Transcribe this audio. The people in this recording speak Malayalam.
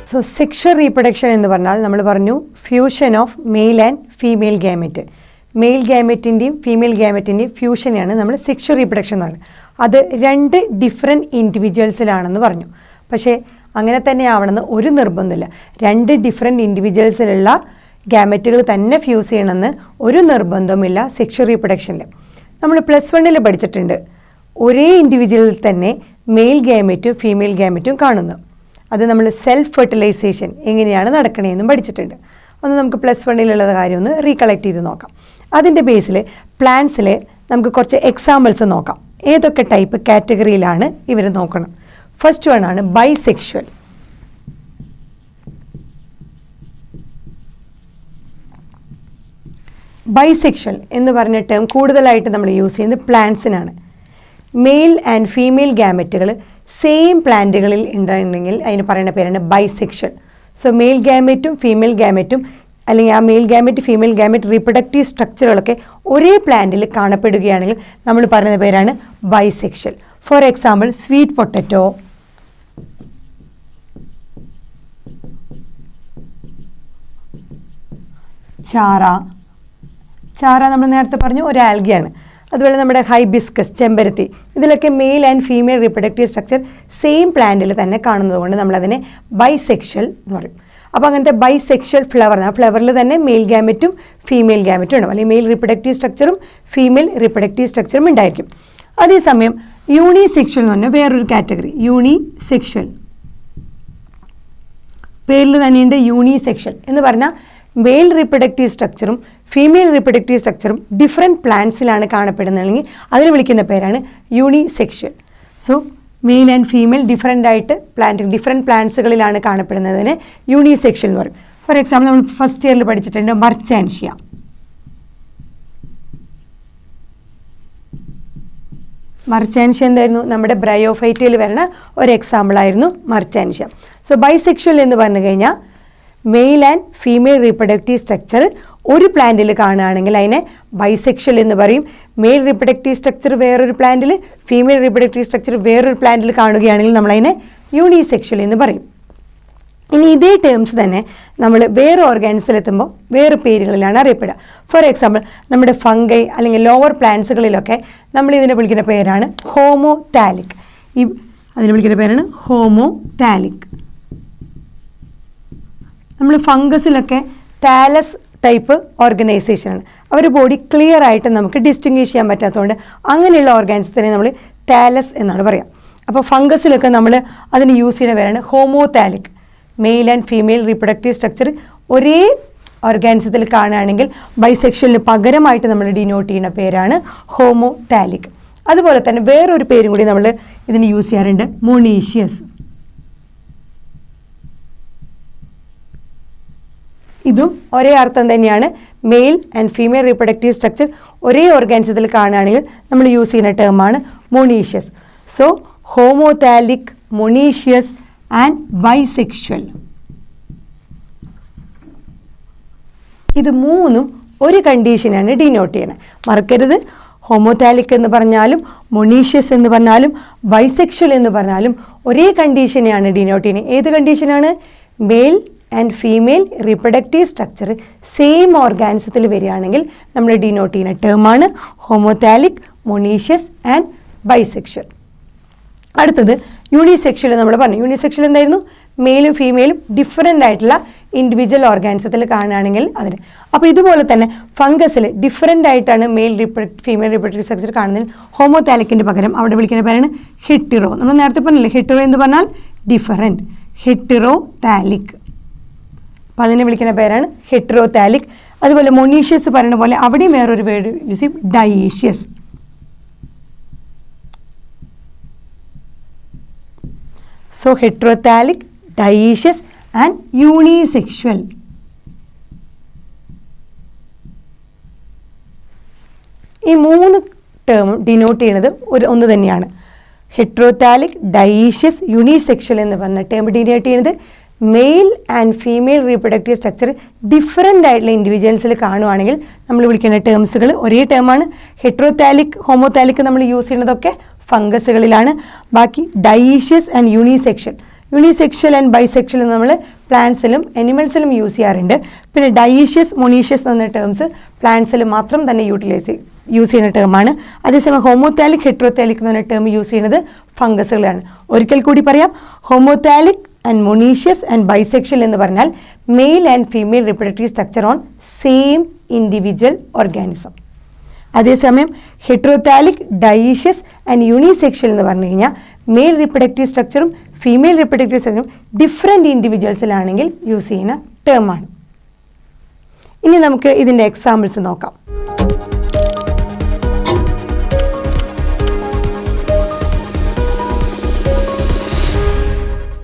സോ സെക്ഷൽ റീപ്രൊഡക്ഷൻ എന്ന് പറഞ്ഞാൽ നമ്മൾ പറഞ്ഞു fusion of male and female gamete. Male ഗാമെറ്റിൻ്റെയും ഫീമെയിൽ ഗാമെറ്റിൻ്റെയും ഫ്യൂഷനെയാണ് നമ്മൾ സെക്ഷൽ റീപ്രൊഡക്ഷൻ എന്ന് പറയുന്നത്. അത് 2 ഡിഫറെൻറ്റ് ഇൻഡിവിജ്വൽസിലാണെന്ന് പറഞ്ഞു. പക്ഷേ അങ്ങനെ തന്നെ ആവണമെന്ന് ഒരു നിർബന്ധമില്ല. 2 ഡിഫറെൻറ്റ് ഇൻഡിവിജ്വൽസിലുള്ള ഗാമെറ്റുകൾ തന്നെ ഫ്യൂസ് ചെയ്യണമെന്ന് ഒരു നിർബന്ധവുമില്ല സെക്ഷൽ റീപ്രൊഡക്ഷനിൽ. നമ്മൾ +1 പഠിച്ചിട്ടുണ്ട്, ഒരേ ഇൻഡിവിജ്വലിൽ തന്നെ മെയിൽ ഗാമെറ്റും ഫീമെയിൽ ഗാമെറ്റും കാണുന്നു. അത് നമ്മൾ സെൽഫ് ഫെർട്ടിലൈസേഷൻ എങ്ങനെയാണ് നടക്കണതെന്നും പഠിച്ചിട്ടുണ്ട്. ഒന്ന് നമുക്ക് +1 കാര്യം ഒന്ന് റീകളക്ട് ചെയ്ത് നോക്കാം. അതിൻ്റെ ബേസിൽ പ്ലാന്റ്സിൽ നമുക്ക് കുറച്ച് എക്സാമ്പിൾസ് നോക്കാം. ഏതൊക്കെ ടൈപ്പ് കാറ്റഗറിയിലാണ് ഇവർ നോക്കണം. ഫസ്റ്റ് വൺ ആണ് ബൈസെക്ഷൽ. ബൈസെക്ഷൽ എന്ന് പറഞ്ഞ ടേം കൂടുതലായിട്ട് നമ്മൾ യൂസ് ചെയ്യുന്നത് പ്ലാന്റ്സിനാണ്. മെയിൽ ആൻഡ് ഫീമെയിൽ ഗാമെറ്റുകൾ സെയിം പ്ലാന്റുകളിൽ ഉണ്ടെങ്കിൽ അതിന് പറയുന്ന പേരാണ് ബൈസെക്ഷൽ. സോ മെയിൽ ഗാമെറ്റും ഫീമെയിൽ ഗാമെറ്റും അല്ലെങ്കിൽ ആ male gamete female gamete reproductive സ്ട്രക്ചറുകളൊക്കെ ഒരേ പ്ലാന്റിൽ കാണപ്പെടുകയാണെങ്കിൽ നമ്മൾ പറയുന്ന പേരാണ് bisexual. For example sweet potato, ചാറ നമ്മൾ നേരത്തെ പറഞ്ഞു ഒരു ആൽഗയാണ്. അതുപോലെ നമ്മുടെ ഹൈബിസ്കസ്, ചെമ്പരത്തി, ഇതിലൊക്കെ mail and female reproductive structure same പ്ലാന്റിൽ തന്നെ കാണുന്നത് കൊണ്ട് നമ്മളതിനെ ബൈസെക്ഷൽ എന്ന് പറയും. അപ്പോൾ അങ്ങനത്തെ ബൈസെക്ഷൽ ഫ്ലവർ, ആ ഫ്ലവറിൽ തന്നെ മെയിൽ ഗാമെറ്റും ഫീമെയിൽ ഗാമെറ്റും ഉണ്ടാവും, അല്ലെങ്കിൽ മെയിൽ റീപ്രൊഡക്റ്റീവ് സ്ട്രക്ചറും ഫീമെയിൽ റീപ്രൊഡക്റ്റീവ് സ്ട്രക്ചറും ഉണ്ടായിരിക്കും. അതേസമയം യൂണിസെക്ഷൽ എന്ന് പറഞ്ഞാൽ വേറൊരു കാറ്റഗറി. യൂണിസെക്ഷൽ പേരിൽ തന്നെയുണ്ട്. യൂണിസെക്ഷൽ എന്ന് പറഞ്ഞാൽ മെയിൽ റീപ്രൊഡക്റ്റീവ് സ്ട്രക്ചറും ഫീമെയിൽ റീപ്രൊഡക്റ്റീവ് സ്ട്രക്ചറും ഡിഫറെൻറ്റ് പ്ലാന്റ്സിലാണ് കാണപ്പെടുന്നതെങ്കിൽ അതിന് വിളിക്കുന്ന പേരാണ് unisexual. So male and female different പ്ലാന്റ്സുകളിലാണ് കാണപ്പെടുന്നതിന് യൂണിസെക്ഷൽ എന്ന് പറയും. ഫോർ എക്സാമ്പിൾ നമ്മൾ ഫസ്റ്റ് ഇയറിൽ പഠിച്ചിട്ടുണ്ട് മർച്ചാൻഷ്യ. മർച്ചാൻഷ്യ എന്തായിരുന്നു? നമ്മുടെ ബ്രയോഫൈറ്റയിൽ വരുന്ന ഒരു എക്സാമ്പിളായിരുന്നു മർച്ചാൻഷ്യ. സോ ബൈസെക്ഷൽ എന്ന് പറഞ്ഞു കഴിഞ്ഞാൽ mail and female reproductive structure ഒരു പ്ലാന്റിൽ കാണുകയാണെങ്കിൽ അതിനെ ബൈസെക്ഷൽ എന്ന് പറയും. മെയിൽ റീപ്രൊഡക്റ്റീവ് സ്ട്രക്ചർ വേറൊരു പ്ലാന്റിൽ, ഫീമെയിൽ റീപ്രൊഡക്റ്റീവ് സ്ട്രക്ചർ വേറൊരു പ്ലാന്റിൽ കാണുകയാണെങ്കിൽ നമ്മളതിനെ യൂണിസെക്ഷൽ എന്ന് പറയും. ഇനി ഇതേ ടേംസ് തന്നെ നമ്മൾ വേറെ ഓർഗാനിസത്തിലെത്തുമ്പോൾ വേറെ പേരുകളിലാണ് അറിയപ്പെടുക. ഫോർ എക്സാമ്പിൾ നമ്മുടെ ഫംഗൈ അല്ലെങ്കിൽ ലോവർ പ്ലാന്റ്സുകളിലൊക്കെ നമ്മൾ ഇതിനെ വിളിക്കുന്ന പേരാണ് ഹോമോതാലിക്. അതിനെ വിളിക്കുന്ന പേരാണ് ഹോമോതാലിക്. നമ്മൾ ഫംഗസിലൊക്കെ താലസ് ടൈപ്പ് ഓർഗനൈസേഷനാണ്. അവർ ബോഡി ക്ലിയർ ആയിട്ട് നമുക്ക് ഡിസ്റ്റിങ്വിഷ് ചെയ്യാൻ പറ്റാത്തതുകൊണ്ട് അങ്ങനെയുള്ള ഓർഗാനിസത്തിനെ നമ്മൾ താലസ് എന്നാണ് പറയുക. അപ്പോൾ ഫംഗസിലൊക്കെ നമ്മൾ അതിന് യൂസ് ചെയ്യുന്ന പേരാണ് homothallic. Male and female reproductive structure ഒരേ ഓർഗാനിസത്തിൽ കാണുകയാണെങ്കിൽ ബൈസെക്ഷലിന് പകരമായിട്ട് നമ്മൾ ഡിനോട്ട് ചെയ്യുന്ന പേരാണ് ഹോമോതാലിക്. അതുപോലെ തന്നെ വേറൊരു പേരും കൂടി നമ്മൾ ഇതിന് യൂസ് ചെയ്യാറുണ്ട്, മൊണീഷ്യസ്. ഇതും ഒരേ അർത്ഥം തന്നെയാണ്. Male and female reproductive structure ഒരേ ഓർഗാനിസത്തിൽ കാണുകയാണെങ്കിൽ നമ്മൾ യൂസ് ചെയ്യുന്ന ടേമാണ് monoecious. So homothallic, monoecious and bisexual, ഇത് മൂന്നും ഒരു കണ്ടീഷനാണ് ഡിനോട്ട് ചെയ്യണത്. മറക്കരുത്, ഹോമോതാലിക് എന്ന് പറഞ്ഞാലും മൊണീഷ്യസ് എന്ന് പറഞ്ഞാലും ബൈസെക്ഷൽ എന്ന് പറഞ്ഞാലും ഒരേ കണ്ടീഷനെയാണ് ഡിനോട്ട് ചെയ്യുന്നത്. ഏത് കണ്ടീഷനാണ്? Male and female reproductive structure same ഓർഗാനിസത്തിൽ വരികയാണെങ്കിൽ നമ്മൾ ഡിനോട്ട് ചെയ്യുന്ന ടേമാണ് ഹോമോതാലിക്, മൊണീഷ്യസ് ആൻഡ് ബൈസെക്ഷൽ. അടുത്തത് യൂണിസെക്ഷൽ. നമ്മൾ പറഞ്ഞു യൂണിസെക്ഷൽ എന്തായിരുന്നു? മെയിലും ഫീമെയിലും ഡിഫറെൻ്റ് ആയിട്ടുള്ള ഇൻഡിവിജ്വൽ ഓർഗാനിസത്തിൽ കാണുകയാണെങ്കിൽ അതിന്. അപ്പോൾ ഇതുപോലെ തന്നെ ഫംഗസിൽ ഡിഫറെൻ്റ് ആയിട്ടാണ് ഫീമെയിൽ റീപ്രൊഡക്റ്റീവ് സ്ട്രക്ചർ കാണുന്നതിന് ഹോമോതാലിക്കിൻ്റെ പകരം അവിടെ വിളിക്കുന്ന പേരാണ് ഹെറ്റിറോ. നമ്മൾ നേരത്തെ പറഞ്ഞില്ലേ ഹെറ്റിറോ എന്ന് പറഞ്ഞാൽ ഡിഫറെൻറ്റ്, ഹെറ്റിറോതാലിക്. അപ്പോൾ അതിനെ വിളിക്കുന്ന പേരാണ് ഹെറ്റിറോതാലിക്. അതുപോലെ മൊണീഷ്യസ് പറയുന്ന പോലെ അവിടെയും വേറൊരു വേർഡ് യൂസ് ചെയ്യും, dioecious. So heterothallic, dioecious and unisexual. ഈ മൂന്ന് ടേമും ഡിനോട്ട് ചെയ്യുന്നത് ഒന്ന് തന്നെയാണ്. ഹെറ്റിറോതാലിക്, ഡയേഷ്യസ്, യൂണിസെക്ഷൽ എന്ന് പറഞ്ഞ ടേം ഡിനോട്ട് ചെയ്യുന്നത് mail and female reproductive structure different ആയിട്ടുള്ള ഇൻഡിവിജ്വൽസിൽ കാണുവാണെങ്കിൽ നമ്മൾ വിളിക്കുന്ന ടേംസുകൾ ഒരേ ടേമാണ്. ഹെറ്റിറോതാലിക്, ഹോമോതാലിക് നമ്മൾ യൂസ് ചെയ്യുന്നതൊക്കെ ഫംഗസുകളിലാണ്. ബാക്കി dioecious and unisexual and bisexual നമ്മൾ പ്ലാന്റ്സിലും അനിമൽസിലും യൂസ് ചെയ്യാറുണ്ട്. പിന്നെ ഡയേഷ്യസ്, മൊണീഷ്യസ് എന്ന ടേംസ് പ്ലാന്റ്സിൽ മാത്രം തന്നെ യൂസ് ചെയ്യുന്ന ടേമാണ്. അതേസമയം ഹോമോതാലിക്, ഹെട്രോതാലിക് എന്ന് പറഞ്ഞ ടേം യൂസ് ചെയ്യുന്നത് ഫംഗസുകളാണ്. ഒരിക്കൽ കൂടി പറയാം, homothallic and monoecious and bisexual എന്ന് പറഞ്ഞാൽ male and female reproductive structure on same individual organism. അതേസമയം ഹെട്രോതാലിക്, ഡയേഷ്യസ് ആൻഡ് യൂണിസെക്ഷൽ എന്ന് പറഞ്ഞു കഴിഞ്ഞാൽ മെയിൽ റിപ്രൊഡക്റ്റീവ് സ്ട്രക്ചറും ഫീമെയിൽ റിപ്രൊഡക്റ്റീവ് സ്ട്രക്ചറും ഡിഫറെൻറ്റ് ഇൻഡിവിജ്വൽസിലാണെങ്കിൽ യൂസ് ചെയ്യുന്ന ടേമാണ്. ഇനി നമുക്ക് ഇതിൻ്റെ എക്സാമ്പിൾസ് നോക്കാം.